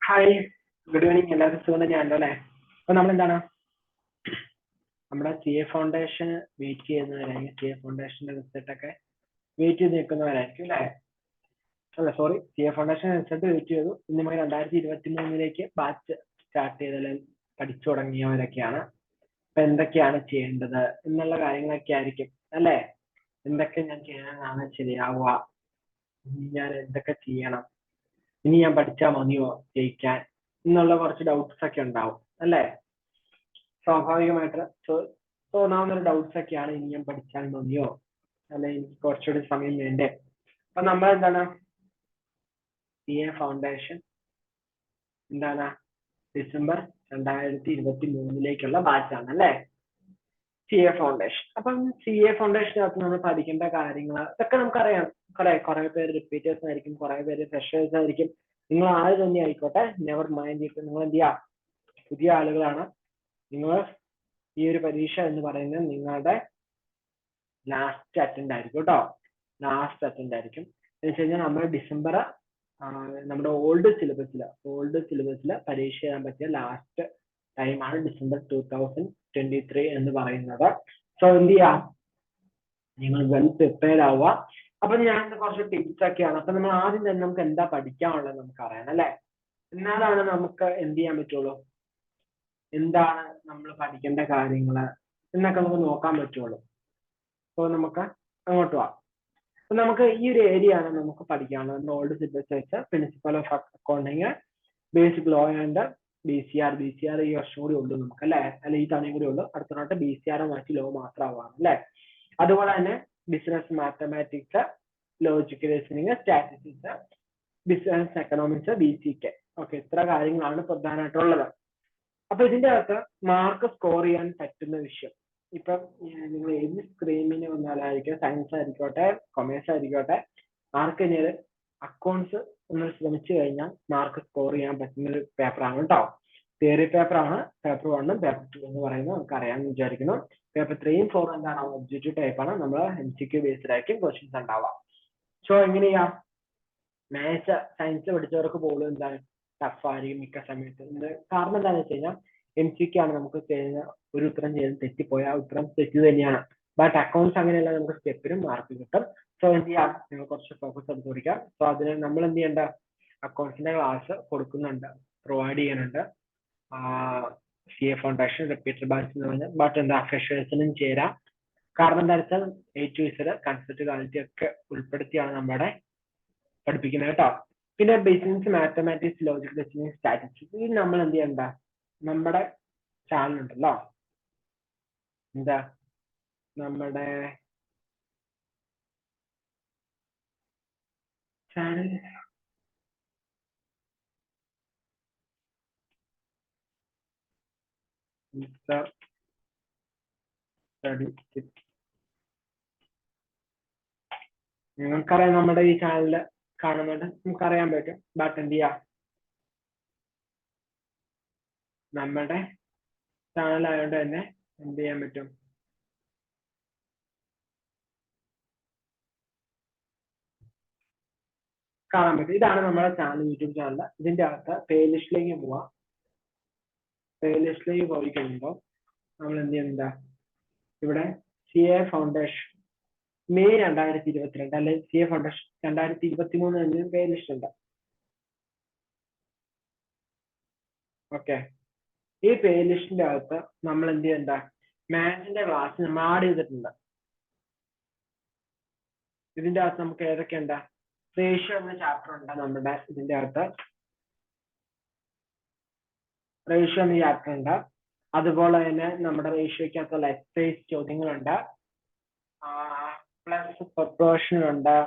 Hi, good evening. എല്ലാവർക്കും സുഖം തന്നെയാണല്ലോ അല്ലേ? അപ്പൊ നമ്മളെന്താണ് നമ്മുടെ സി എ ഫൗണ്ടേഷൻ വെയിറ്റ് ചെയ്യുന്നവരായിരിക്കും. സി എ ഫൗണ്ടേഷന്റെ റിസൾട്ട് ഒക്കെ വെയിറ്റ് ചെയ്ത് നിൽക്കുന്നവരായിരിക്കും അല്ലേ? അല്ല sorry, C A foundation result wait ചെയ്തു. ഇന്ന് നമ്മൾ 2023 ബാച്ച് സ്റ്റാർട്ട് ചെയ്ത പഠിച്ചു തുടങ്ങിയവരൊക്കെയാണ്. അപ്പൊ എന്തൊക്കെയാണ് ചെയ്യേണ്ടത് എന്നുള്ള കാര്യങ്ങളൊക്കെ ആയിരിക്കും അല്ലേ? എന്തൊക്കെ ഞാൻ ചെയ്യാനാണ് ശരിയാവുക, ഞാൻ എന്തൊക്കെ ചെയ്യണം, ഇനി ഞാൻ പഠിച്ചാൽ മതിയോ ജയിക്കാൻ എന്നുള്ള കുറച്ച് ഡൗട്ട്സ് ഒക്കെ ഉണ്ടാവും അല്ലേ? സ്വാഭാവികമായിട്ട് തോന്നാവുന്ന ഒരു ഡൗട്ട്സ് ഒക്കെയാണ്. ഇനി ഞാൻ പഠിച്ചാൽ മതിയോ, അല്ലെ എനിക്ക് കുറച്ചുകൂടി സമയം വേണ്ടേ? അപ്പൊ നമ്മൾ എന്താണ് സി എ ഫൗണ്ടേഷൻ എന്താണ് ഡിസംബർ 2023 ബാച്ചാണ് അല്ലേ? C A foundation. അപ്പം സി എ ഫൗണ്ടേഷനകത്ത് നമ്മൾ പഠിക്കേണ്ട കാര്യങ്ങൾ ഇതൊക്കെ നമുക്കറിയാം. കുറെ പേര് റിപ്പീറ്റേഴ്സ് ആയിരിക്കും, കുറെ പേര് ഫ്രഷേഴ്സ് ആയിരിക്കും. നിങ്ങൾ ആര് തന്നെ ആയിക്കോട്ടെ, നെവർ മൈൻഡ്. ഇപ്പൊ നിങ്ങൾ എന്ത് ചെയ്യാ, പുതിയ ആളുകളാണ്. നിങ്ങൾ ഈ ഒരു പരീക്ഷ എന്ന് പറയുന്നത് നിങ്ങളുടെ ലാസ്റ്റ് അറ്റൻഡ് ആയിരിക്കും കേട്ടോ. ലാസ്റ്റ് അറ്റൻഡ് ആയിരിക്കും എന്ന് വെച്ച് കഴിഞ്ഞാൽ നമ്മൾ ഡിസംബർ നമ്മുടെ ഓൾഡ് സിലബസിൽ പരീക്ഷ ചെയ്യാൻ പറ്റിയ ലാസ്റ്റ് ടൈമാണ് ഡിസംബർ 2023 എന്ന് പറയുന്നത്. സോ എന്ത് ചെയ്യാം, നിങ്ങൾ വെൽ പ്രിപ്പയർഡ് ആവുക. അപ്പൊ ഞാൻ കുറച്ച് ടിപ്സ് ഒക്കെയാണ്. അപ്പൊ നമ്മൾ ആദ്യം തന്നെ നമുക്ക് എന്താ പഠിക്കാനുള്ളത് നമുക്ക് അറിയണം അല്ലെ? എന്നാലാണ് നമുക്ക് എന്ത് ചെയ്യാൻ പറ്റുള്ളൂ, എന്താണ് നമ്മൾ പഠിക്കേണ്ട കാര്യങ്ങൾ എന്നൊക്കെ നമുക്ക് നോക്കാൻ പറ്റുള്ളൂ. അപ്പോൾ നമുക്ക് അങ്ങോട്ട് പോവാം. അപ്പൊ നമുക്ക് ഈ ഒരു ഏരിയ ആണ് നമുക്ക് പഠിക്കാനുള്ളത്. ഓൾഡ് സിലബസ് വെച്ച് principal of accounting, basic law and BCR ഈ വർഷം കൂടി ഉള്ളൂ നമുക്ക് അല്ലെ? അല്ല, ഈ തവണയും കൂടി ഉള്ളൂ. അടുത്ത BCR മാറ്റി ലോ മാത്രമാവാണ് അല്ലെ? അതുപോലെ തന്നെ business mathematics, logical reasoning, statistics, business economics, BCK. Okay, ഇത്ര കാര്യങ്ങളാണ് പ്രധാനമായിട്ടുള്ളത്. അപ്പൊ ഇതിന്റെ അകത്ത് മാർക്ക് സ്കോർ ചെയ്യാൻ പറ്റുന്ന വിഷയം, ഇപ്പം നിങ്ങൾ ഏത് സ്ട്രീമിന് വന്നാലായിരിക്കും, സയൻസ് ആയിക്കോട്ടെ കൊമേഴ്സ് ആയിക്കോട്ടെ, മാർക്ക് കഴിഞ്ഞാൽ അക്കൗണ്ട്സ് ഒന്ന് ശ്രമിച്ചു കഴിഞ്ഞാൽ മാർക്ക് സ്കോർ ചെയ്യാൻ പറ്റുന്ന ഒരു പേപ്പറാണ് കേട്ടോ. തിയറി പേപ്പറാണ് പേപ്പർ 1 പേപ്പർ 2 എന്ന് പറയുന്നത് നമുക്ക് അറിയാമെന്ന് വിചാരിക്കുന്നു. പേപ്പർ 3 4 എന്താണ്, ഒബ്ജക്റ്റീവ് ടൈപ്പാണ്. നമ്മൾ MCQ ബേസ്ഡ് ആയിരിക്കും ക്വസ്റ്റ്യൻസ് ഉണ്ടാവാം. സോ എങ്ങനെയാ, മാത്സ് സയൻസ് പഠിച്ചവർക്ക് പോലും എന്താണ് ടഫ് ആയിരിക്കും മിക്ക സമയത്ത്. കാരണം എന്താണെന്ന് വെച്ച് കഴിഞ്ഞാൽ MCQ ആണ്. നമുക്ക് ചെയ്യുന്ന ഒരു ഉത്തരം ചെയ്ത് തെറ്റിപ്പോയാൽ ആ ഉത്തരം തെറ്റ് തന്നെയാണ്. ബട്ട് അക്കൗണ്ട്സ് അങ്ങനെയല്ല, നമുക്ക് സ്റ്റെപ്പിനും മാർക്ക് കിട്ടും. സോ എന്ത് ചെയ്യാം, നിങ്ങൾ കുറച്ച് ഫോക്കസ് എടുത്ത് പഠിക്കാം. സോ അതിന് നമ്മൾ എന്ത് ചെയ്യേണ്ട, അക്കൗണ്ട്സിന്റെ ക്ലാസ് കൊടുക്കുന്നുണ്ട്, പ്രൊവൈഡ് ചെയ്യാനുണ്ട്. CA ഫൗണ്ടേഷൻ റിപ്പീറ്റർ ബാച്ച് എന്ന് പറഞ്ഞാൽ, ബട്ട് എന്താ ഫ്രഷേഴ്സിനും ചേരാം. കാരണം എന്താ വെച്ചാൽ A to Z concept quality ഒക്കെ ഉൾപ്പെടുത്തിയാണ് നമ്മുടെ പഠിപ്പിക്കുന്നത് കേട്ടോ. പിന്നെ business mathematics, logical reasoning, statistics, ഇത് നമ്മൾ എന്ത് ചെയ്യണ്ട, നമ്മുടെ ചാനൽ ഉണ്ടല്ലോ, എന്താ നമ്മുടെ ചാനൽ നിങ്ങൾക്കറിയാം, നമ്മുടെ ഈ ചാനലില് കാണുന്നുണ്ട്, നമുക്കറിയാൻ പറ്റും. ബട്ട് എന്ത് ചെയ്യാം, നമ്മുടെ ചാനൽ ആയതുകൊണ്ട് തന്നെ എന്ത് ചെയ്യാൻ പറ്റും, കാണാൻ പറ്റും. ഇതാണ് നമ്മുടെ ചാനൽ, യൂട്യൂബ് ചാനൽ. ഇതിന്റെ അകത്ത് പ്ലേലിസ്റ്റിലേക്ക് പോവാം. പ്ലേലിസ്റ്റിലേക്ക് പോയി കഴിയുമ്പോൾ നമ്മൾ എന്ത് ചെയ്യുന്നുണ്ട്, ഇവിടെ CA ഫൗണ്ടേഷൻ മെയ് 2022 അല്ലെങ്കിൽ CA ഫൗണ്ടേഷൻ 2023 എന്നൊരു പ്ലേലിസ്റ്റ് ഉണ്ട്. ഓക്കെ, ഈ പ്ലേലിസ്റ്റിന്റെ അകത്ത് നമ്മൾ എന്ത് ചെയ്യണ്ട, മാത്സിന്റെ ക്ലാസ് നമ്മൾ ആഡ് ചെയ്തിട്ടുണ്ട്. ഇതിന്റെ അകത്ത് നമുക്ക് ഏതൊക്കെയുണ്ട്, റേഷ്യോ എന്ന ചാപ്റ്റർ ഉണ്ട് നമ്മുടെ ഇതിന്റെ അകത്ത്. റേഷ്യോ എന്ന ചാപ്റ്റർ ഉണ്ട്. അതുപോലെ തന്നെ നമ്മുടെ റേഷ്യോയ്ക്കകത്തുള്ള എക്സസൈസ് ചോദ്യങ്ങളുണ്ട്, പ്ലസ് പ്രൊപ്പോർഷൻ ഉണ്ട്,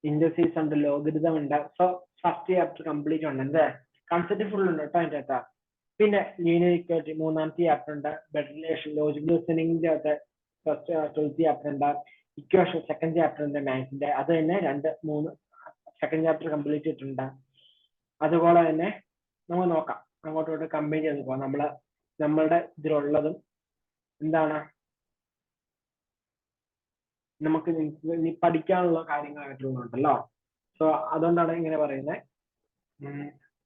ഇൻഡസീസ് ഉണ്ട്, ലോഗരിതം ഉണ്ട്. സോ ഫസ്റ്റ് ചാപ്റ്റർ കംപ്ലീറ്റ് ഉണ്ട്. എന്ത് കൺസെപ്റ്റ് ഫുൾ ഉണ്ട് കേട്ടോ അതിന്റെ അകത്ത്. പിന്നെ ലീനിയർ ഇക്വാലിറ്റി മൂന്നാമത്തെ ചാപ്റ്റർ ഉണ്ട്. ബെറ്റർ റിലേഷൻ, ലോജിക്കൽ റീസണിങ്ങിന്റെ അകത്ത് ഫസ്റ്റ് 12th ചാപ്റ്റർ ഉണ്ട്. ഇക്വേഷൻ സെക്കൻഡ് ചാപ്റ്റർ ഉണ്ട് മാത്സിന്റെ, അത് തന്നെ 2-3 സെക്കൻഡ് ചാപ്റ്റർ കംപ്ലീറ്റ് ചെയ്തിട്ടുണ്ട്. അതുപോലെ തന്നെ നമുക്ക് നോക്കാം, അങ്ങോട്ടോട്ട് കമ്പൈൻ ചെയ്ത് പോകാം. നമ്മളുടെ ഇതിലുള്ളതും എന്താണ്, നമുക്ക് പഠിക്കാനുള്ള കാര്യങ്ങളായിട്ടുള്ളതുണ്ടല്ലോ. സോ അതുകൊണ്ടാണ് ഇങ്ങനെ പറയുന്നത്.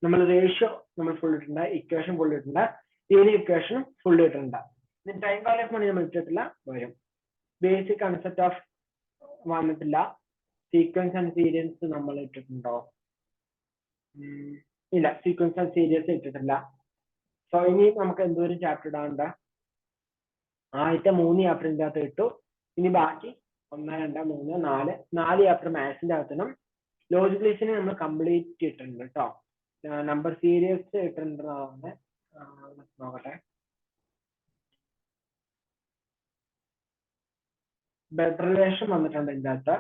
നമ്മൾ റേഷ്യോ നമ്മൾ ഫുൾ ഇട്ടിട്ടുണ്ട്, ഇക്വേഷൻ ഫുൾ ഇട്ടിട്ടുണ്ട്, ഇതിന് ഇക്വേഷനും ഫുൾ ഇട്ടിട്ടുണ്ട്. ടൈം വാല്യൂ ഓഫ് മണി നമ്മൾ ഇട്ടിട്ടില്ല, വരും. ബേസിക് കൺസെപ്റ്റ് ഓഫ് വന്നിട്ടില്ല. സീക്വൻസ് ആൻഡ് സീരിയൽസ് നമ്മൾ ഇട്ടിട്ടുണ്ടോ? ഇല്ല, സീക്വൻസ് ആൻഡ് സീരിയൽസ് ഇട്ടിട്ടില്ല. സോ ഇനി നമുക്ക് എന്തോരം ചാപ്റ്റർ ഇടാനുണ്ട്? ആദ്യത്തെ 3 ചാപ്റ്ററിന്റെ അകത്ത് ഇട്ടു. ഇനി ബാക്കി 1, 2, 3, 4 ചാപ്റ്റർ മാത്സിന്റെ അകത്തും ലോജിക് ലിസ്റ്റിനെ നമ്മൾ കംപ്ലീറ്റ് ഇട്ടിട്ടുണ്ട് കേട്ടോ. നമ്പർ സീരീസ് ഇട്ടിട്ടുണ്ടാവുന്ന നോക്കട്ടെ. ബെഡ് റിലേഷൻ വന്നിട്ടുണ്ട് ഇതിന്റെ അകത്ത്.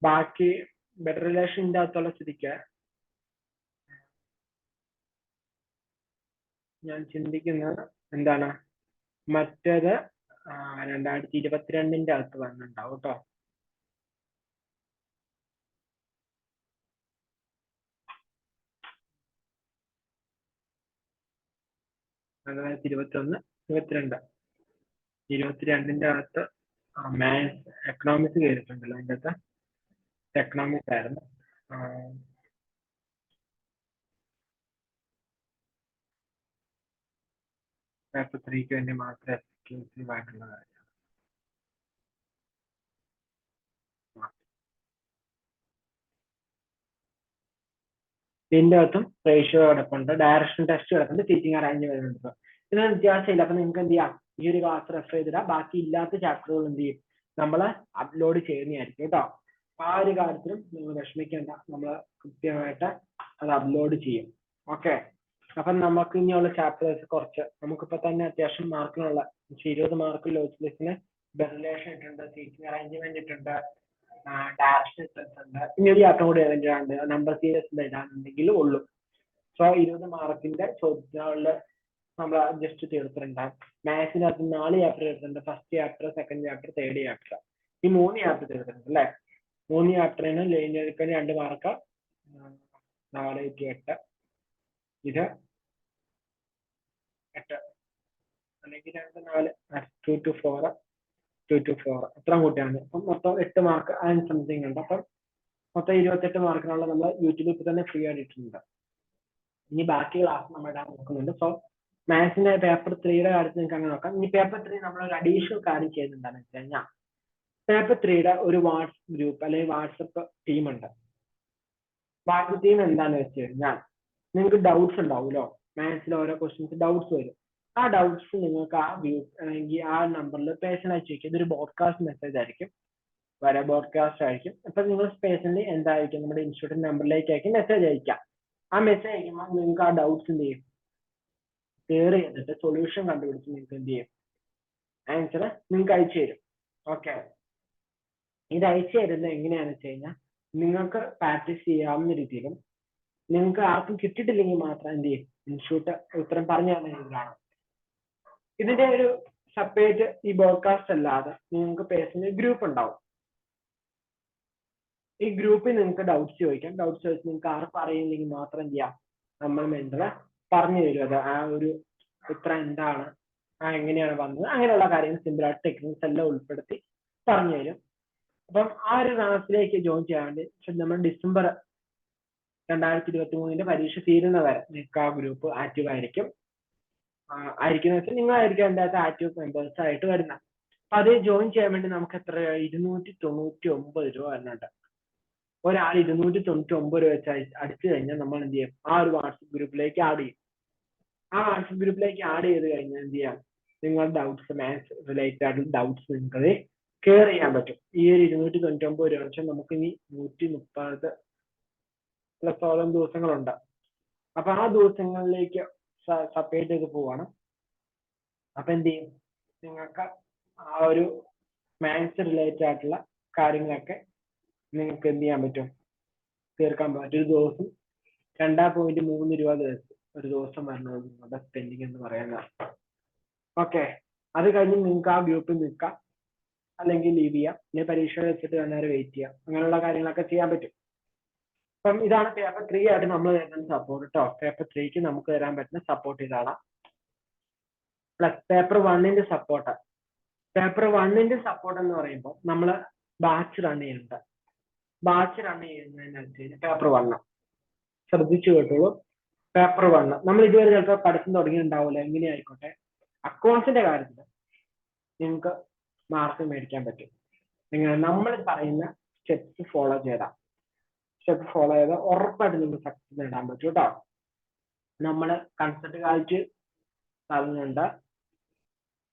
ബാക്കി ബെഡ് റിലേഷൻ്റെ അകത്തുള്ള സ്ഥിതിക്ക് ഞാൻ ചിന്തിക്കുന്നത് എന്താണ്, മറ്റേത് 2022 അകത്ത് വന്നിട്ടുണ്ടാവും കേട്ടോ. അതായത് 21, 22, 22ന്റെ അകത്ത് മാത്സ് എക്കണോമിക്സ് കയറിയിട്ടുണ്ടല്ലോ. അതിൻ്റെ അകത്ത് എക്കണോമിക്സ് ആയിരുന്നു. പേപ്പർ 3ക്ക് വേണ്ടി മാത്രം എക്സ്ക്ലൂസീവ് ആയിട്ടുള്ള കാര്യം. ഇതിന്റെ അകത്തും റേഷ്യോ കിടപ്പുണ്ട്, ഡയറക്ഷൻ ടെസ്റ്റ് കിടപ്പുണ്ട്, ടീച്ചിങ് അറേഞ്ച്മെന്റ്. ഇതിന് വ്യത്യാസമില്ല. അപ്പൊ നിങ്ങൾക്ക് എന്ത് ചെയ്യാം, ഈ ഒരു ക്ലാസ് റെഫർ ചെയ്തിടാം. ബാക്കി ഇല്ലാത്ത ചാപ്റ്ററുകൾ എന്ത് ചെയ്യും, നമ്മൾ അപ്ലോഡ് ചെയ്യുന്നതായിരിക്കും കേട്ടോ. ആ ഒരു കാര്യത്തിലും നിങ്ങൾ വിഷമിക്കേണ്ട, നമ്മൾ കൃത്യമായിട്ട് അത് അപ്ലോഡ് ചെയ്യും. ഓക്കെ. അപ്പം നമുക്ക് ഇനിയുള്ള ചാപ്റ്റേഴ്സ് കുറച്ച്, നമുക്കിപ്പോ തന്നെ അത്യാവശ്യം മാർക്കിനുള്ള 20 മാർക്ക് ലോജിക് ലിസ്റ്റിന് റിലേഷൻ ഇട്ടുണ്ട്, ടീച്ചിങ് അറേഞ്ച്മെന്റ് ഇട്ടുണ്ട്, ഡയറക്ഷൻ ഇട്ടിട്ടുണ്ട്. ഇനി ഒരു ചാപ്റ്റർ കൂടി എഴുതാണ്ട്, നമ്പർ സീരീസ് എഴുതാനുണ്ടെങ്കിലും ഉള്ളൂ. സോ 20 മാർക്കിന്റെ ചോദ്യങ്ങളിൽ നമ്മൾ ജസ്റ്റ് തീർത്തിട്ടുണ്ട്. മാത്സിനകത്ത് 4 ചാപ്റ്റർ എടുത്തിട്ടുണ്ട്. First chapter, second chapter, third chapter. ഈ 3 ചാപ്റ്റർ തീർത്തിട്ടുണ്ട് അല്ലേ. 3 ചാപ്റ്ററിന് ലൈനിയറിക്കന് 2 മാർക്ക്, 4 to 8, ഇത് 8 അല്ലെങ്കിൽ 2, 4, 2 to 4, 2 to 4 എത്ര കൂട്ടിയാണ്. അപ്പം മൊത്തം 8 മാർക്ക് ആൻഡ് സംതിങ് ഉണ്ട്. അപ്പം മൊത്തം 28 മാർക്കിനുള്ള നമ്മൾ യൂട്യൂബിൽ ഇപ്പൊ തന്നെ ഫ്രീ ആയിട്ടുണ്ട്. ഇനി ബാക്കി ക്ലാസ് നമ്മൾ ഇടാൻ നോക്കുന്നുണ്ട്. സോ മാത്സിന്റെ പേപ്പർ 3യുടെ കാര്യത്തിൽ നിങ്ങൾക്ക് അങ്ങനെ നോക്കാം. ഇനി പേപ്പർ 3 നമ്മൾ ഒരു അഡീഷണൽ കാര്യം ചെയ്യുന്നുണ്ടെന്ന് വെച്ച് കഴിഞ്ഞാൽ, പേപ്പർ 3യുടെ ഒരു വാട്സ്ആപ്പ് ഗ്രൂപ്പ് അല്ലെങ്കിൽ വാട്സ്ആപ്പ് ടീം ഉണ്ട്. വാട്സ്ആപ്പ് ടീം എന്താണെന്ന് വെച്ച് കഴിഞ്ഞാൽ, നിങ്ങൾക്ക് ഡൗട്ട്സ് ഉണ്ടാവുമല്ലോ, മാത്സിൽ ഓരോ ക്വസ്റ്റ്യൻസ് ഡൗട്ട്സ് വരും. ആ ഡൗട്ട്സ് നിങ്ങൾക്ക് ആ ഗ്രൂപ്പ് അല്ലെങ്കിൽ ആ നമ്പറിൽ പേഴ്സണലായി ചോദിക്കും. ഇതൊരു ബോഡ്കാസ്റ്റ് മെസ്സേജ് ആയിരിക്കും, ബോഡ്കാസ്റ്റ് ആയിരിക്കും. അപ്പൊ നിങ്ങൾ പേഴ്സണലി എന്തായിരിക്കും, നമ്മുടെ ഇൻസ്റ്റിറ്റ്യൂട്ട് നമ്പറിലേക്ക് ആയിരിക്കും മെസ്സേജ് അയക്കാം. ആ മെസ്സേജ് അയക്കുമ്പോൾ നിങ്ങൾക്ക് ആ ഡൗട്ട്സ് എന്ത് ചെയ്യും, ക്ലിയർ ചെയ്തിട്ട് സൊല്യൂഷൻ കണ്ടുപിടിച്ച് നിങ്ങൾക്ക് എന്ത് ചെയ്യും, ആൻസർ നിങ്ങൾക്ക് അയച്ചു തരും. ഓക്കെ. ഇത് അയച്ചു തരുന്നത് എങ്ങനെയാണെന്ന് വെച്ച് കഴിഞ്ഞാൽ, നിങ്ങൾക്ക് പ്രാക്ടീസ് ചെയ്യാവുന്ന രീതിയിലും നിങ്ങൾക്ക് ആർക്കും കിട്ടിയിട്ടില്ലെങ്കിൽ മാത്രം എന്ത് ചെയ്യും, ഇൻസ്റ്റിറ്റ്യൂട്ട് ഉത്തരം പറഞ്ഞു തരുന്ന രീതിയിലാണ്. ഇതിന്റെ ഒരു സെപ്പറേറ്റ് ഈ ബോഡ്കാസ്റ്റ് അല്ലാതെ നിങ്ങൾക്ക് പേഴ്സണൽ ഗ്രൂപ്പ് ഉണ്ടാവും. ഈ ഗ്രൂപ്പിൽ നിങ്ങൾക്ക് ഡൗട്ട്സ് ചോദിക്കാം. ഡൗട്ട്സ് ചോദിച്ച് നിങ്ങൾക്ക് ആർക്കും അറിയില്ലെങ്കിൽ മാത്രം എന്ത് ചെയ്യാം, നമ്മൾ മെന്റർ പറഞ്ഞു തരും. അത് ആ ഒരു ഉത്തരം എന്താണ്, എങ്ങനെയാണ് വന്നത്, അങ്ങനെയുള്ള കാര്യങ്ങൾ സിമ്പിൾ ആയിട്ട് ടെക്നിക്സ് എല്ലാം ഉൾപ്പെടുത്തി പറഞ്ഞു തരും. അപ്പം ആ ഒരു ക്ലാസ്സിലേക്ക് ജോയിൻ ചെയ്യാൻ വേണ്ടി നമ്മൾ ഡിസംബർ 2023 പരീക്ഷ തീരുന്ന വരെ നിങ്ങൾക്ക് ആ ഗ്രൂപ്പ് ആക്റ്റീവ് ആയിരിക്കും. ആയിരിക്കുന്ന വെച്ചാൽ നിങ്ങളായിരിക്കും അതിൻ്റെ അകത്ത് ആക്റ്റീവ് മെമ്പേഴ്സ് ആയിട്ട് വരുന്നത്. അപ്പൊ അത് ജോയിൻ ചെയ്യാൻ വേണ്ടി നമുക്ക് എത്ര 299 രൂപ വരുന്നുണ്ട്. ഒരാൾ 299 രൂപ വെച്ച് അടിച്ചു കഴിഞ്ഞാൽ നമ്മൾ എന്ത് ചെയ്യും, ആ ഒരു വാട്സപ്പ് ഗ്രൂപ്പിലേക്ക് ആഡ് ചെയ്യും. ആ വാട്സപ്പ് ഗ്രൂപ്പിലേക്ക് ആഡ് ചെയ്ത് കഴിഞ്ഞാൽ എന്ത് ചെയ്യാം, നിങ്ങളുടെ ഡൗട്ട്സ്, മാത്സ് റിലേറ്റഡ് ആയിട്ടുള്ള ഡൗട്ട്സ് നിങ്ങൾക്ക് ക്ലിയർ ചെയ്യാൻ പറ്റും. ഈ ഒരു 299 രൂപ വെച്ചാൽ നമുക്ക് ഇനി 130 പ്ലസോളം ദിവസങ്ങളുണ്ട്. അപ്പൊ ആ ദിവസങ്ങളിലേക്ക് സെപ്പറേറ്റ് ചെയ്ത് പോവാണ്. അപ്പൊ എന്ത് ചെയ്യും, നിങ്ങൾക്ക് ആ ഒരു മാത്സ് റിലേറ്റഡ് ആയിട്ടുള്ള കാര്യങ്ങളൊക്കെ നിങ്ങൾക്ക് എന്ത് ചെയ്യാൻ പറ്റും, തീർക്കാൻ പറ്റും. ഒരു ദിവസം 2.3 രൂപ ഒരു ദിവസം വരണത് നിങ്ങളുടെ സ്പെൻഡിങ് എന്ന് പറയുന്നത്. ഓക്കെ. അത് കഴിഞ്ഞ് നിങ്ങൾക്ക് ആ ഗ്രൂപ്പിൽ നിൽക്കാം, അല്ലെങ്കിൽ ലീവ് ചെയ്യാം, പിന്നെ പരീക്ഷ വെച്ചിട്ട് അന്നേരം വെയിറ്റ് ചെയ്യാം. അങ്ങനെയുള്ള കാര്യങ്ങളൊക്കെ ചെയ്യാൻ പറ്റും. അപ്പം ഇതാണ് പേപ്പർ 3 ആയിട്ട് നമ്മൾ തരുന്ന സപ്പോർട്ട് കേട്ടോ. പേപ്പർ 3ക്ക് നമുക്ക് തരാൻ പറ്റുന്ന സപ്പോർട്ട് ഇതാണ്. പ്ലസ് പേപ്പർ 1ന്റെ സപ്പോർട്ട്. പേപ്പർ 1ന്റെ സപ്പോർട്ട് എന്ന് പറയുമ്പോൾ നമ്മൾ ബാച്ച് റൺ ചെയ്യുന്നുണ്ട്. ബാച്ച് റൺ ചെയ്യുന്നതിനനുസരിച്ച് പേപ്പർ 1 ശ്രദ്ധിച്ചു കേട്ടോളൂ. പേപ്പർ 1 നമ്മൾ ഇതുവരെ ചിലപ്പോൾ പഠിത്തം തുടങ്ങിയിട്ടുണ്ടാവില്ല, എങ്ങനെയായിക്കോട്ടെ അക്കൗണ്ട്സിന്റെ കാര്യത്തിൽ നിങ്ങൾക്ക് മാർക്ക് മേടിക്കാൻ പറ്റും. നിങ്ങൾ നമ്മൾ പറയുന്ന സ്റ്റെപ്സ് ഫോളോ ചെയ്താൽ ഉറപ്പായിട്ട് നിങ്ങൾക്ക് സക്സസ് നേടാൻ പറ്റും കേട്ടോ. നമ്മൾ കൺസെപ്റ്റ് കാലിറ്റി നൽകുന്നുണ്ട്,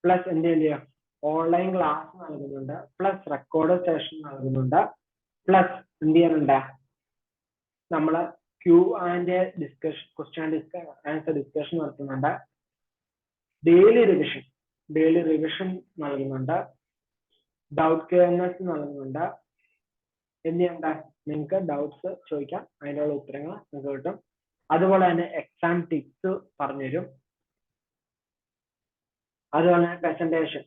പ്ലസ് എന്ത് ചെയ്യുക ഓൺലൈൻ ക്ലാസ് നൽകുന്നുണ്ട്, പ്ലസ് റെക്കോർഡ് സെഷൻ നൽകുന്നുണ്ട്, പ്ലസ് എന്ത് ചെയ്യുന്നുണ്ട് നമ്മൾ Q&A discussion, question answer discussion നടത്തുന്നുണ്ട്, ഡെയിലി റിവിഷൻ നൽകുന്നുണ്ട്, ഡൗട്ട് ക്ലിയർനെസ് നൽകുന്നുണ്ട്. എന്ത് ചെയ്യണ്ട നിങ്ങൾക്ക് ഡൗട്ട്സ് ചോദിക്കാം, അതിനുള്ള ഉത്തരങ്ങൾ നിങ്ങൾക്ക് കിട്ടും. അതുപോലെ തന്നെ എക്സാം ടിപ്സ് പറഞ്ഞുതരും. അതുപോലെ തന്നെ പ്രസന്റേഷൻ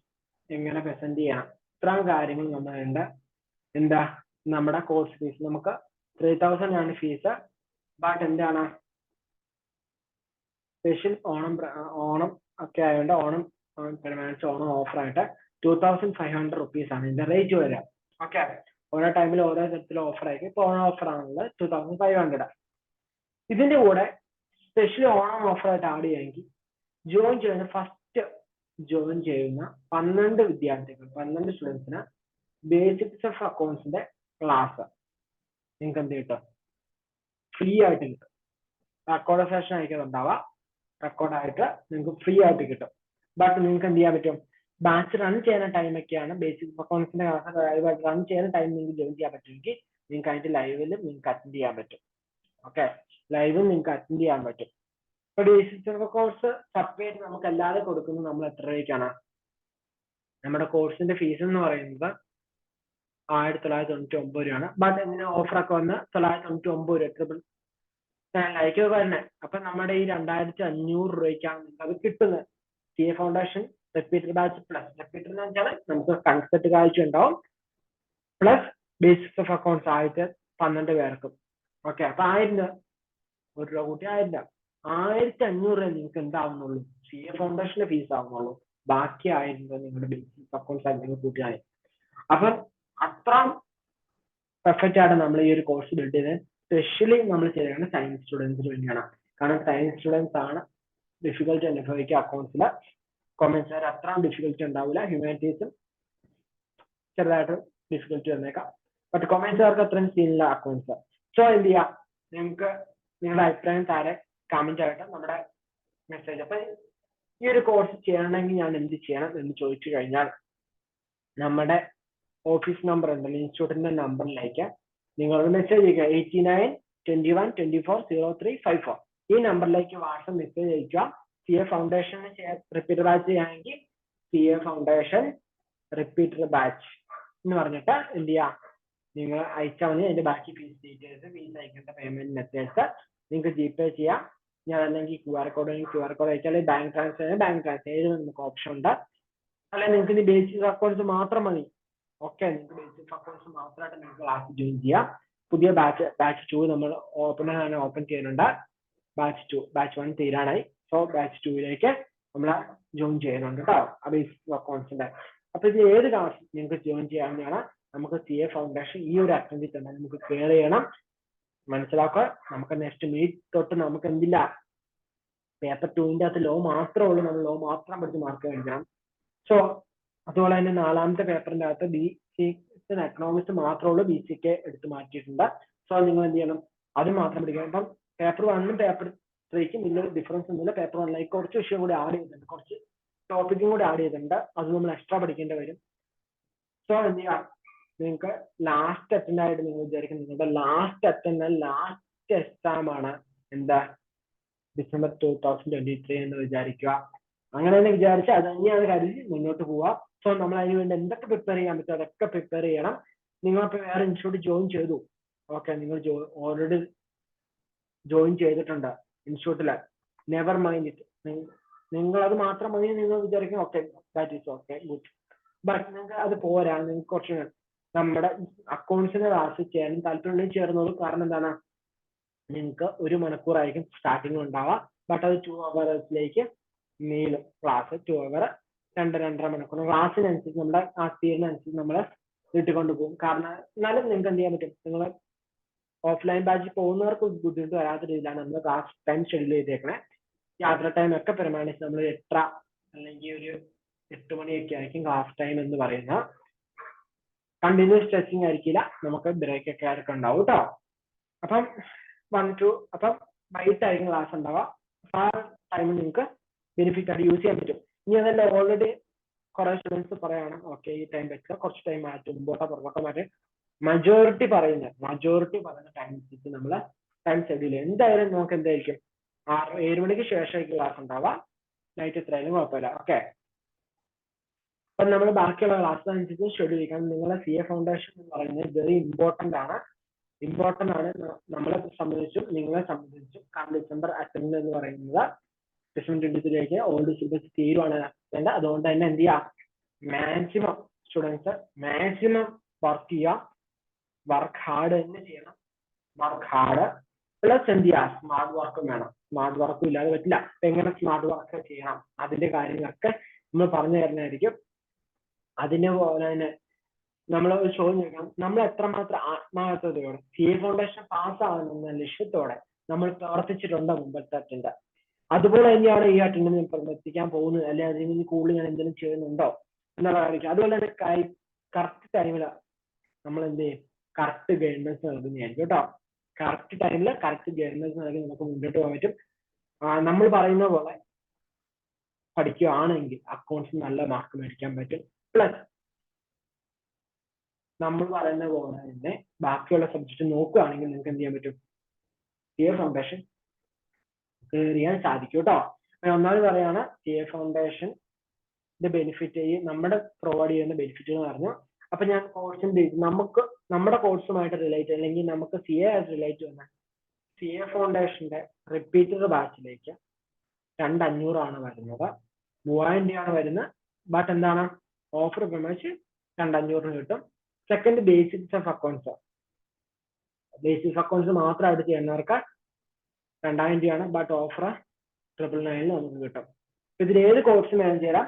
എങ്ങനെ പ്രസന്റ് ചെയ്യണം, ഇത്രയും കാര്യങ്ങൾ നമ്മളുണ്ട്. എന്താ നമ്മുടെ കോഴ്സ് ഫീസ് നമുക്ക് 3000 ആണ് ഫീസ്. ബട്ട് എന്താണ് സ്പെഷ്യൽ ഓണം ഒക്കെ ആയതുകൊണ്ട് ഓണം ഓഫർ ആയിട്ട് 2500 rupees ആണ് ഇതിന്റെ റേറ്റ് വരിക. ഓക്കെ, ഓരോ ടൈമിൽ ഓരോ തരത്തിലുള്ള ഓഫർ ആയിരിക്കും. ഇപ്പോൾ ഓണം ഓഫർ ആണുള്ളത് 2500. ഇതിന്റെ കൂടെ സ്പെഷ്യൽ ഓണം ഓഫർ ആയിട്ട് ആഡ് ചെയ്യുമെങ്കിൽ ഫസ്റ്റ് ജോയിൻ ചെയ്യുന്ന 12 വിദ്യാർത്ഥികൾ, 12 സ്റ്റുഡൻസിന് ബേസിക്സ് ഓഫ് അക്കൗണ്ട്സിന്റെ ക്ലാസ് നിങ്ങൾക്ക് എന്ത് കിട്ടും, ഫ്രീ ആയിട്ട് കിട്ടും. റെക്കോർഡ് സെഷൻ ആയിരിക്കും ഉണ്ടാവുക, റെക്കോർഡായിട്ട് നിങ്ങൾക്ക് ഫ്രീ ആയിട്ട് കിട്ടും. ബട്ട് നിങ്ങൾക്ക് എന്ത് ചെയ്യാൻ പറ്റും, ബാച്ച് റൺ ചെയ്യുന്ന ടൈമൊക്കെയാണ് ബേസിക് അക്കൗണ്ട്സിന്റെ ക്ലാസ് ലൈവായിട്ട് റൺ ചെയ്യുന്ന ടൈം നിങ്ങൾക്ക് ജോയിൻ ചെയ്യാൻ പറ്റുമെങ്കിൽ നിങ്ങൾക്ക് അതിന്റെ ലൈവിൽ നിങ്ങൾക്ക് അറ്റൻഡ് ചെയ്യാൻ പറ്റും. ഓക്കെ, ലൈവിൽ നിങ്ങൾക്ക് അറ്റൻഡ് ചെയ്യാൻ പറ്റും. ഇപ്പൊ ബേസിക് കോഴ്സ് സെപ്പറേറ്റ് നമുക്ക് അല്ലാതെ കൊടുക്കുന്നത് നമ്മൾ എത്ര രൂപയ്ക്കാണ്, നമ്മുടെ കോഴ്സിന്റെ ഫീസ് എന്ന് പറയുന്നത് 1999 രൂപയാണ്. ബട്ട് ഇങ്ങനെ ഓഫറൊക്കെ വന്ന് 999 രൂപ ട്രിപ്പിൾ ലൈക്ക് തന്നെ. അപ്പൊ നമ്മുടെ ഈ 2500 രൂപയ്ക്കാണ് നിങ്ങൾക്ക് അത് കിട്ടുന്നത്. CA foundation repeater batch plus repeater എന്ന് വെച്ചാൽ നമുക്ക് കൺസെപ്റ്റ് കാഴ്ച ഉണ്ടാവും, പ്ലസ് ബേസിക്സ് ഓഫ് അക്കൗണ്ട്സ് 12 പേർക്കും. ഓക്കെ, അപ്പൊ 1000 രൂപ, 1 രൂപ കൂട്ടി 1000 രൂപ, 1500 രൂപ നിങ്ങൾക്ക് എന്താവുന്നുള്ളൂ, CA ഫൗണ്ടേഷന്റെ ഫീസ് ആവുന്നുള്ളൂ. ബാക്കി 1000 രൂപ നിങ്ങളുടെ ബേസിക്സ് അക്കൗണ്ട്സ് ആയിട്ട് കൂട്ടിയാൽ. അപ്പൊ അത്ര പെർഫെക്റ്റ് ആയിട്ട് നമ്മൾ ഈ ഒരു കോഴ്സ് ബിൽഡ് ചെയ്ത് സ്പെഷ്യലി നമ്മൾ ചെയ്യുന്നത് സയൻസ് സ്റ്റുഡൻസിന് വേണ്ടിയാണ്. കാരണം സയൻസ് സ്റ്റുഡൻസ് ആണ് ഡിഫിക്കൽട്ടി അനുഭവിക്കുക അക്കൗണ്ട്സിൽ. കൊമേഴ്സ് അത്ര ഡിഫിക്കൽട്ടി ഉണ്ടാവില്ല, ഹ്യൂമാനിറ്റീസും ചെറുതായിട്ട് ഡിഫിക്കൽട്ടി വന്നേക്കാം. ബട്ട് കൊമേഴ്സുകാർക്ക് അത്രയും സീനില്ല അക്കൗണ്ട്സ്. സോ എന്ത് ചെയ്യാം, നിങ്ങൾക്ക് നിങ്ങളുടെ അഭിപ്രായം താഴെ കമന്റ് ആയിട്ട് നമ്മുടെ മെസ്സേജ്. അപ്പൊ ഈ ഒരു കോഴ്സ് ചെയ്യണമെങ്കിൽ ഞാൻ എന്ത് ചെയ്യണം എന്ന് ചോദിച്ചു കഴിഞ്ഞാൽ നമ്മുടെ ഓഫീസ് നമ്പർ ഉണ്ടല്ലോ, ഇൻസ്റ്റിറ്റ്യൂട്ടിന്റെ നമ്പറിലേക്ക് നിങ്ങൾ മെസ്സേജ് അയക്കുക. 8921240354 ഈ നമ്പറിലേക്ക് വാട്സ്ആപ്പ് മെസ്സേജ് അയക്കുക. CA ഫൗണ്ടേഷന് റിപ്പീറ്റർ ബാച്ച് ചെയ്യുകയാണെങ്കിൽ CA ഫൗണ്ടേഷൻ റിപ്പീറ്റർ ബാച്ച് എന്ന് പറഞ്ഞിട്ട് എന്ത് ചെയ്യാം, നിങ്ങൾ അയച്ചാൽ മതി. അതിന്റെ ബാക്കി ഫീസ് ഡീറ്റെയിൽസ്, ഫീസ് അയക്കേണ്ട പേയ്മെന്റ് മെത്തേഡ്സ് നിങ്ങൾക്ക് GPay ചെയ്യാം. ഞാൻ അല്ലെങ്കിൽ QR കോഡ് അയച്ചാൽ ബാങ്ക് ട്രാൻസ്ഫർ ചെയ്ത് നമുക്ക് ഓപ്ഷൻ ഉണ്ട്. അല്ലെങ്കിൽ നിങ്ങൾക്ക് ഇനി ബേസിക് അക്കൗണ്ട്സ് മാത്രം മതി. ഓക്കെ, നിങ്ങൾക്ക് ബേസിക് അക്കൗണ്ട്സ് മാത്രമായിട്ട് നിങ്ങൾക്ക് ക്ലാസ് ജോയിൻ ചെയ്യാം. പുതിയ ബാച്ച് 2 നമ്മൾ ഓപ്പൺ ചെയ്യുന്നുണ്ട്. ബാച്ച് 1 തീരാനായി. സോ ബാച്ച് 2ലേക്ക് നമ്മൾ ജോയിൻ ചെയ്യുന്നുണ്ട് കേട്ടോ, ആ ബേസിക് അക്കൗണ്ട്സിന്റെ. അപ്പൊ ഇത് ഏത് ക്ലാസ് നിങ്ങൾക്ക് ജോയിൻ ചെയ്യാവുന്നതാണ്. നമുക്ക് CA ഫൗണ്ടേഷൻ ഈ ഒരു അറ്റൻഡിൽ തന്നെ നമുക്ക് ക്ലിയർ ചെയ്യണം. മനസ്സിലാക്കുക, നമുക്ക് നെക്സ്റ്റ് മീറ്റ് തൊട്ട് നമുക്ക് എന്തില്ല, പേപ്പർ 2ന്റെ അകത്ത് ലോ മാത്രമേ ഉള്ളൂ, നമ്മൾ ലോ മാത്രം പഠിച്ച് മാർക്ക് മേടിക്കണം. സോ അതുപോലെ തന്നെ 4ാമത്തെ പേപ്പറിന്റെ അകത്ത് എക്കണോമിക്സ് മാത്രമേ ഉള്ളൂ, BCK എടുത്ത് മാറ്റിയിട്ടുണ്ട്. സോ നിങ്ങൾ എന്ത് ചെയ്യണം, അത് മാത്രം പഠിക്കണം. അപ്പം പേപ്പർ 1ഉം പേപ്പർ 3ക്കും വലിയ ഡിഫറൻസ് ഒന്നുമില്ല. പേപ്പർ 1ലേക്ക് കുറച്ച് വിഷയം കൂടി ആഡ് ചെയ്തിട്ടുണ്ട്, കുറച്ച് ടോപ്പിക്കും കൂടി ആഡ് ചെയ്തിട്ടുണ്ട്. അത് നമ്മൾ എക്സ്ട്രാ പഠിക്കേണ്ടി വരും. സോ എന്ത് ചെയ്യാം, നിങ്ങൾക്ക് ലാസ്റ്റ് അറ്റൻഡ് ആയിട്ട് നിങ്ങൾ വിചാരിക്കുന്നത് നിങ്ങളുടെ ലാസ്റ്റ് എക്സാം ആണ് എന്താ, December 2023 എന്ന് വിചാരിക്കുക. അങ്ങനെ തന്നെ വിചാരിച്ചാൽ അത് തന്നെയാണ് കരുതി മുന്നോട്ട് പോവുക. സോ നമ്മൾ അതിന് വേണ്ടി എന്തൊക്കെ പ്രിപ്പയർ ചെയ്യാൻ പറ്റും അതൊക്കെ പ്രിപ്പയർ ചെയ്യണം. നിങ്ങളിപ്പോൾ വേറെ ഇൻസ്റ്റിറ്റ്യൂട്ട് ജോയിൻ ചെയ്തു, ഓക്കെ, നിങ്ങൾ ഓൾറെഡി ജോയിൻ ചെയ്തിട്ടുണ്ട് ഇൻസ്റ്റിറ്റ്യൂട്ടില്, നെവർ മൈൻഡ് ഇറ്റ്. നിങ്ങൾ അത് മാത്രം മതി നിങ്ങൾ വിചാരിക്കും, okay that is okay good. But നിങ്ങൾക്ക് അത് പോരാ, നിങ്ങൾക്ക് കുറച്ച് നമ്മുടെ അക്കൗണ്ട്സിന്റെ ക്ലാസ് ചെയ്യാനും താല്പര്യം ചേർന്നോളൂ. കാരണം എന്താണ്, നിങ്ങൾക്ക് 1 മണിക്കൂറായിരിക്കും സ്റ്റാർട്ടിങ് ഉണ്ടാവുക. ബട്ട് അത് 2 hours നീളും ക്ലാസ്. 2 hour 2-2.5 മണിക്കൂർ. ക്ലാസ്സിനനുസരിച്ച് നമ്മുടെ ആ സ്പീഡിനനുസരിച്ച് നമ്മൾ വീട്ടിൽ കൊണ്ടുപോകും. കാരണം എന്നാലും നിങ്ങൾക്ക് എന്ത് ചെയ്യാൻ പറ്റും, നിങ്ങൾ ഓഫ്ലൈൻ ബാച്ചിൽ പോകുന്നവർക്ക് ബുദ്ധിമുട്ട് വരാത്ത രീതിയിലാണ് നമ്മൾ ക്ലാസ് ടൈം ഷെഡ്യൂൾ ചെയ്തേക്കണേ. യാത്ര ടൈം ഒക്കെ പ്രമാണിച്ച് നമ്മൾ 8:30 അല്ലെങ്കിൽ ഒരു 8 മണിയൊക്കെ ആയിരിക്കും ക്ലാസ് ടൈം എന്ന് പറയുന്നത്. കണ്ടിന്യൂസ് ടെസ്റ്റിംഗ് ആയിരിക്കില്ല, നമുക്ക് ബ്രേക്ക് ഒക്കെ ആയിരിക്കും ഉണ്ടാവും കേട്ടോ. അപ്പം 1 to അപ്പം വൈകിട്ടായിരിക്കും ക്ലാസ് ഉണ്ടാവുക. ആ ടൈം നിങ്ങൾക്ക് ബെനിഫിറ്റ് ആയിട്ട് യൂസ് ചെയ്യാൻ പറ്റും. ഇനി അതല്ല ഓൾറെഡി കുറെ സ്റ്റുഡൻസ് പറയാണ് ഓക്കെ ഈ ടൈം വെച്ചാൽ കുറച്ച് ടൈം മാറ്റും, മുമ്പോട്ടോ പുറകോട്ടോ മാറ്റി മജോറിറ്റി പറയുന്ന ടൈം അനുസരിച്ച് നമ്മൾ ടൈം ഷെഡ്യൂൾ ചെയ്യും. എന്തായാലും നമുക്ക് എന്തായിരിക്കും 7 മണിക്ക് ശേഷമായിരിക്കും ക്ലാസ് ഉണ്ടാവുക. നൈറ്റ് എത്രയായാലും കുഴപ്പമില്ല. ഓക്കെ, അപ്പം നമ്മൾ ബാക്കിയുള്ള ക്ലാസ് അനുസരിച്ച് ഷെഡ്യൂൾ ചെയ്യണം. നിങ്ങളെ CA ഫൗണ്ടേഷൻ എന്ന് പറയുന്നത് വെരി ഇമ്പോർട്ടന്റ് ആണ് നമ്മളെ സംബന്ധിച്ചും നിങ്ങളെ സംബന്ധിച്ചും. കാരണം ഡിസംബർ അറ്റൻഡ് എന്ന് പറയുന്നത് ഡിസംബർ 23 ഓൾഡ് സിലബസ് തീരുവാണ്. അതുകൊണ്ട് തന്നെ എന്ത് ചെയ്യുക, മാക്സിമം സ്റ്റുഡൻസ് മാക്സിമം വർക്ക് ചെയ്യുക, വർക്ക് ഹാർഡ് തന്നെ ചെയ്യണം. വർക്ക് ഹാർഡ് പ്ലസ് എന്ത് ചെയ്യുക, സ്മാർട്ട് വർക്കും വേണം. സ്മാർട്ട് വർക്കും ഇല്ലാതെ പറ്റില്ല. എങ്ങനെ സ്മാർട്ട് വർക്ക് ചെയ്യണം അതിന്റെ കാര്യങ്ങളൊക്കെ നമ്മൾ പറഞ്ഞു തരുന്നതായിരിക്കും. അതിനെ പോലെ തന്നെ നമ്മൾ ഒരു ചോദ്യം ചോദിക്കണം, നമ്മൾ എത്രമാത്രം ആത്മാർത്ഥതയോടെ CA ഫൗണ്ടേഷൻ പാസ്സാകുന്ന ലക്ഷ്യത്തോടെ നമ്മൾ പ്രവർത്തിച്ചിട്ടുണ്ടോ മുമ്പത്തെ അറ്റൻഡ്. അതുപോലെ തന്നെയാണ് ഈ അറ്റൻഡ് ഞാൻ പ്രവർത്തിക്കാൻ പോകുന്നത്, അല്ലെങ്കിൽ അതിന് കൂടുതൽ ഞാൻ എന്തെങ്കിലും ചെയ്യുന്നുണ്ടോ എന്നുള്ള കാര്യം. അതുപോലെ തന്നെ കറക്റ്റ് ടൈമിൽ നമ്മൾ എന്ത് ചെയ്യും, കറക്റ്റ് ഗൈഡൻസ് നൽകുന്നതായിരിക്കും കേട്ടോ. കറക്റ്റ് ടൈമിൽ കറക്റ്റ് ഗൈഡൻസ് നൽകി നമുക്ക് മുന്നോട്ട് പോകാൻ പറ്റും. നമ്മൾ പറയുന്ന പോലെ പഠിക്കുകയാണെങ്കിൽ അക്കൗണ്ട്സ് നല്ല മാർക്ക് മേടിക്കാൻ പറ്റും. പ്ലസ് നമ്മൾ പറയുന്ന പോലെ തന്നെ ബാക്കിയുള്ള സബ്ജക്ട് നോക്കുകയാണെങ്കിൽ നിങ്ങൾക്ക് എന്ത് ചെയ്യാൻ പറ്റും, CA ഫൗണ്ടേഷൻ ക്ലിയർ ചെയ്യാൻ സാധിക്കും കേട്ടോ. ഒന്നാമത് പറയാണ് CA ഫൗണ്ടേഷന്റെ ബെനിഫിറ്റ്, നമ്മുടെ പ്രൊവൈഡ് ചെയ്യുന്ന ബെനിഫിറ്റ് എന്ന് പറഞ്ഞു. അപ്പൊ ഞാൻ കോഴ്സിന്റെ നമുക്ക് നമ്മുടെ കോഴ്സുമായിട്ട് റിലേറ്റ് അല്ലെങ്കിൽ നമുക്ക് CA ആയിട്ട് റിലേറ്റ് ചെയ്യുന്ന CA ഫൗണ്ടേഷന്റെ റിപ്പീറ്റഡ് ബാച്ചിലേക്ക് 2500 ആണ് വരുന്നത്. 3000 രൂപയാണ് വരുന്നത്. ബട്ട് എന്താണ് ഓഫർ പ്രമാണിച്ച് 2500 കിട്ടും. Second basics of accounts. Basics accounts മാത്രമായിട്ട് ചെയ്യുന്നവർക്ക് 2000 രൂപയാണ്. ബട്ട് ഓഫർ 999 നമുക്ക് കിട്ടും. ഇതിൽ ഏത് കോഴ്സ് വേണം ചേരാം.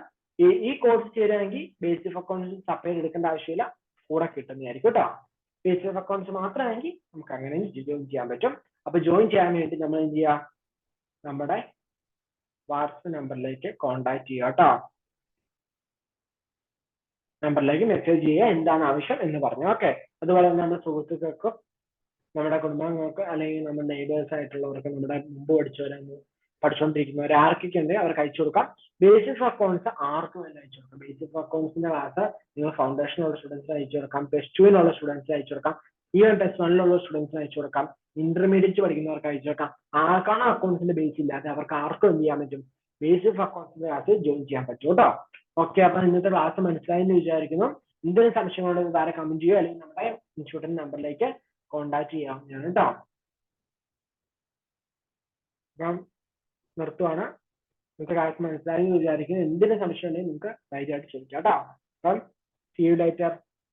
ഈ കോഴ്സ് ചേരാണെങ്കിൽ ബേസിക് അക്കൗണ്ട്സ് സെപ്പറേറ്റ് എടുക്കേണ്ട ആവശ്യമില്ല, കൂടെ കിട്ടുന്നതായിരിക്കും കേട്ടോ. ബേസിക് അക്കൗണ്ട്സ് മാത്രമാണെങ്കിൽ നമുക്ക് അങ്ങനെ ജോയിൻ ചെയ്യാൻ പറ്റും. അപ്പൊ ജോയിൻ ചെയ്യാൻ വേണ്ടി നമ്മൾ എന്ത് ചെയ്യുക, നമ്മുടെ വാട്സ്ആപ്പ് നമ്പറിലേക്ക് കോൺടാക്ട് ചെയ്യുക കേട്ടോ. നമ്പറിലേക്ക് മെസ്സേജ് ചെയ്യുക എന്താണ് ആവശ്യം എന്ന് പറഞ്ഞു. ഓക്കെ, അതുപോലെ തന്നെ നമ്മുടെ സുഹൃത്തുക്കൾക്കും നമ്മുടെ കുടുംബാംഗങ്ങൾക്ക് അല്ലെങ്കിൽ നമ്മുടെ നെയ്ബേഴ്സ് ആയിട്ടുള്ളവർക്ക് നമ്മുടെ മുമ്പ് പഠിച്ചുകൊണ്ടിരിക്കുന്നവർ ആർക്കൊക്കെ ഉണ്ട് അവർക്ക് അയച്ചു കൊടുക്കാം. ബേസിക് അക്കൗണ്ട്സ് ആർക്കും വേണ്ടി അയച്ചു കൊടുക്കാം. ബേസിക് അക്കൗണ്ട്സിന്റെ ക്ലാസ് നിങ്ങൾ ഫൗണ്ടേഷനുള്ള സ്റ്റുഡൻസിന് അയച്ചു കൊടുക്കാം, +2 സ്റ്റുഡൻസിന് അയച്ചു കൊടുക്കാം, ഈവൻ +1 സ്റ്റുഡൻസിന് അയച്ചു കൊടുക്കാം, ഇന്റർമീഡിയറ്റ് പഠിക്കുന്നവർക്ക് അയച്ചു കൊടുക്കാം. ആർക്കാണോ അക്കൗണ്ട്സിന്റെ ബേസ് ഇല്ലാതെ അവർക്ക് ആർക്കും എന്ത് ചെയ്യാൻ പറ്റും, ബേസിക് അക്കൗണ്ട്സിന്റെ ക്ലാസ് ജോയിൻ ചെയ്യാൻ പറ്റും കേട്ടോ. ഓക്കെ, അപ്പൊ ഇന്നത്തെ ക്ലാസ് മനസ്സിലായെന്ന് വിചാരിക്കുന്നു. എന്തെങ്കിലും സംശയങ്ങളുണ്ടെങ്കിൽ താഴെ കമന്റ് ചെയ്യുക, അല്ലെങ്കിൽ നമ്മുടെ ഇൻസ്റ്റിറ്റ്യൂട്ടിന്റെ നമ്പറിലേക്ക് കോൺടാക്ട് ചെയ്യാവുന്നതാണ് കേട്ടോ. അപ്പം നിർത്തുവാണ്. നിങ്ങൾക്ക് കാര്യം മനസ്സിലായെന്ന് വിചാരിക്കുന്നു. എന്തിനും സംശയം ഉണ്ടെങ്കിൽ നിങ്ങൾക്ക് ധൈര്യമായിട്ട് ചോദിക്കാം കേട്ടോ. അപ്പം see you later.